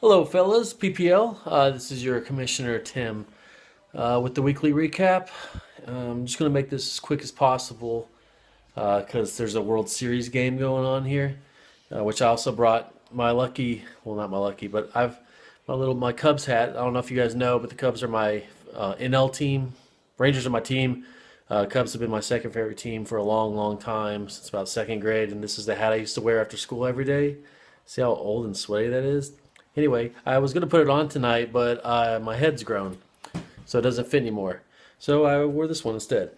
Hello, fellas. PPL. This is your Commissioner Tim with the weekly recap. I'm just going to make this as quick as possible because there's a World Series game going on here, which I also brought my lucky, well, not my lucky, but I've my Cubs hat. I don't know if you guys know, but the Cubs are my NL team. Rangers are my team. Cubs have been my second favorite team for a long, long time, since about second grade, and this is the hat I used to wear after school every day. See how old and sweaty that is? Anyway, I was going to put it on tonight, but my head's grown, so it doesn't fit anymore. So I wore this one instead.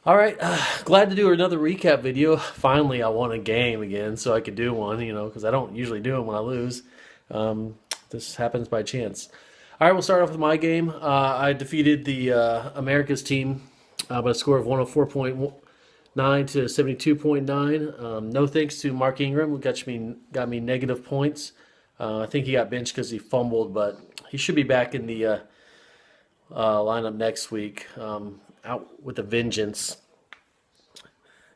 All right, glad to do another recap video. Finally, I won a game again, so I could do one, because I don't usually do them when I lose. This happens by chance. All right, we'll start off with my game. I defeated the America's team by a score of 104.9 to 72.9. No thanks to Mark Ingram, who got me negative points. I think he got benched because he fumbled, but he should be back in the lineup next week, out with a vengeance.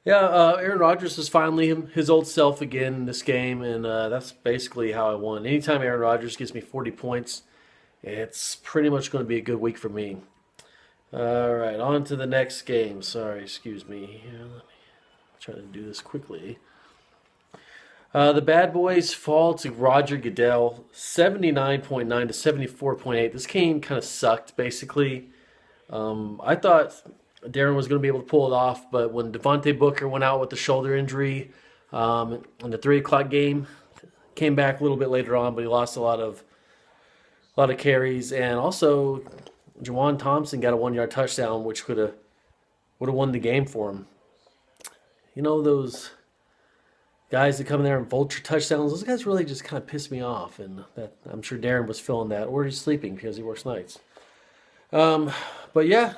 Yeah, Aaron Rodgers is finally his old self again in this game, and that's basically how I won. Anytime Aaron Rodgers gives me 40 points, it's pretty much going to be a good week for me. All right, on to the next game. Sorry, excuse me. Here, let me try to do this quickly. The Bad Boys fall to Roger Goodell, 79.9 to 74.8. This game kind of sucked, basically. I thought Darren was going to be able to pull it off, but when Devontae Booker went out with the shoulder injury in the 3 o'clock game, came back a little bit later on, but he lost a lot of carries, and also Juwan Thompson got a 1-yard touchdown, which would have won the game for him. You know those guys that come in there and vulture touchdowns, those guys really just kind of piss me off, and that I'm sure Darren was feeling that, or he's sleeping because he works nights. But yeah,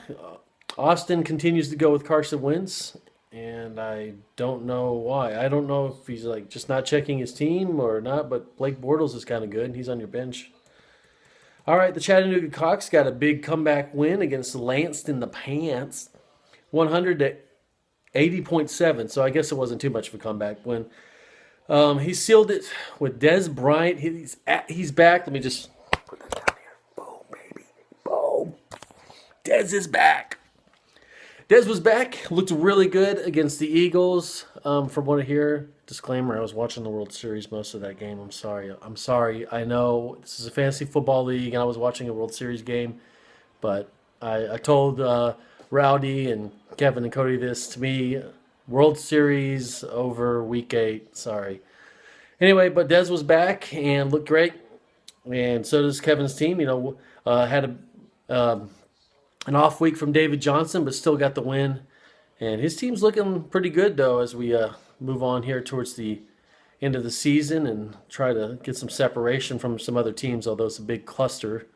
Austin continues to go with Carson Wentz, and I don't know why. I don't know if he's like just not checking his team or not, but Blake Bortles is kind of good, and he's on your bench. All right, the Chattanooga Cox got a big comeback win against Lanced in the Pants, 100 to 80.7. So I guess it wasn't too much of a comeback win. He sealed it with Des Bryant. He's back. Let me just put that down here. Boom, baby. Boom. Des is back. Des was back. Looked really good against the Eagles. From what I hear, disclaimer: I was watching the World Series most of that game. I'm sorry. I'm sorry. I know this is a fantasy football league, and I was watching a World Series game, but I told Rowdy and Kevin and Cody this. To me, World Series over Week 8. Sorry. Anyway, but Des was back and looked great, and so does Kevin's team. Had an off week from David Johnson, but still got the win. And his team's looking pretty good, though, as we move on here towards the end of the season and try to get some separation from some other teams, although it's a big cluster,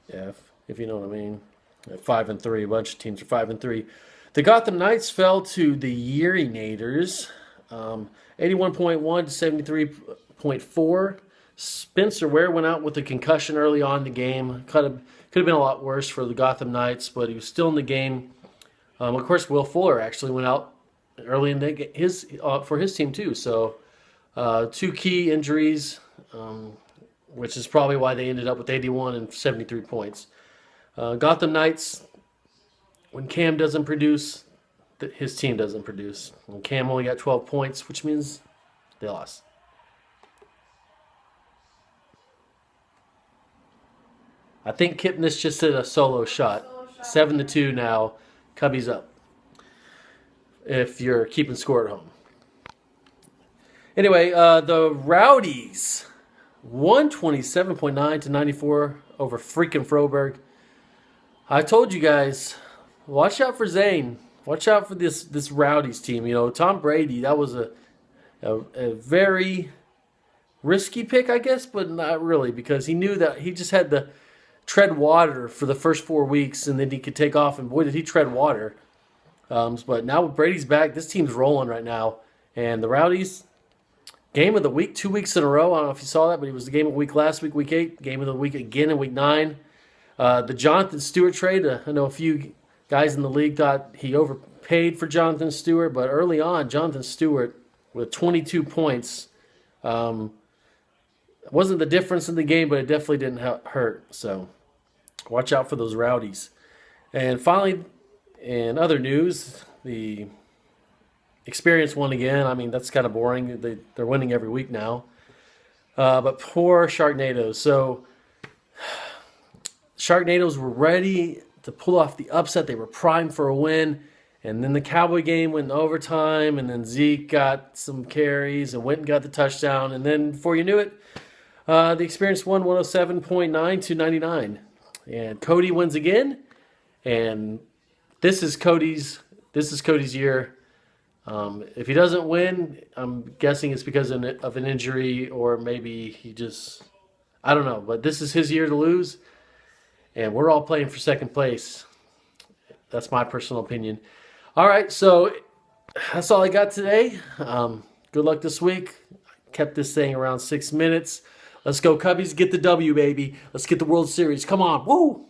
yeah, if you know what I mean. 5-3, a bunch of teams are 5-3. The Gotham Knights fell to the Urinators, 81.1 to 73.4. Spencer Ware went out with a concussion early on in the game. Could have been a lot worse for the Gotham Knights, but he was still in the game. Of course, Will Fuller actually went out early in for his team too. So 2 key injuries, which is probably why they ended up with 81 and 73 points. Gotham Knights, when Cam doesn't produce, his team doesn't produce. And Cam only got 12 points, which means they lost. I think Kipnis just hit a solo shot. 7-2 now. Cubbies up. If you're keeping score at home. Anyway, the Rowdies, 127.9 to 94 over freaking Froberg. I told you guys, watch out for Zane. Watch out for this Rowdies team. Tom Brady, that was a very risky pick, I guess, but not really, because he knew that he just had to tread water for the first 4 weeks, and then he could take off, and boy, did he tread water. But now with Brady's back, this team's rolling right now. And the Rowdies, game of the week, 2 weeks in a row. I don't know if you saw that, but it was the game of the week last week, week 8. Game of the week again in week 9. The Jonathan Stewart trade, I know a few guys in the league thought he overpaid for Jonathan Stewart, but early on, Jonathan Stewart with 22 points It wasn't the difference in the game, but it definitely didn't hurt. So watch out for those Rowdies. And finally, in other news, the Experience won again. I mean, that's kind of boring. They're winning every week now. But poor Sharknadoes. So Sharknadoes were ready to pull off the upset. They were primed for a win. And then the Cowboy game went in overtime. And then Zeke got some carries and went and got the touchdown. And then before you knew it, the Experience won 107.9 to 99. And Cody wins again. And this is Cody's year. If he doesn't win, I'm guessing it's because of an injury, or maybe he just, I don't know. But this is his year to lose, and we're all playing for second place. That's my personal opinion. All right, so that's all I got today. Good luck this week. Kept this thing around 6 minutes. Let's go, Cubbies. Get the W, baby. Let's get the World Series. Come on. Woo!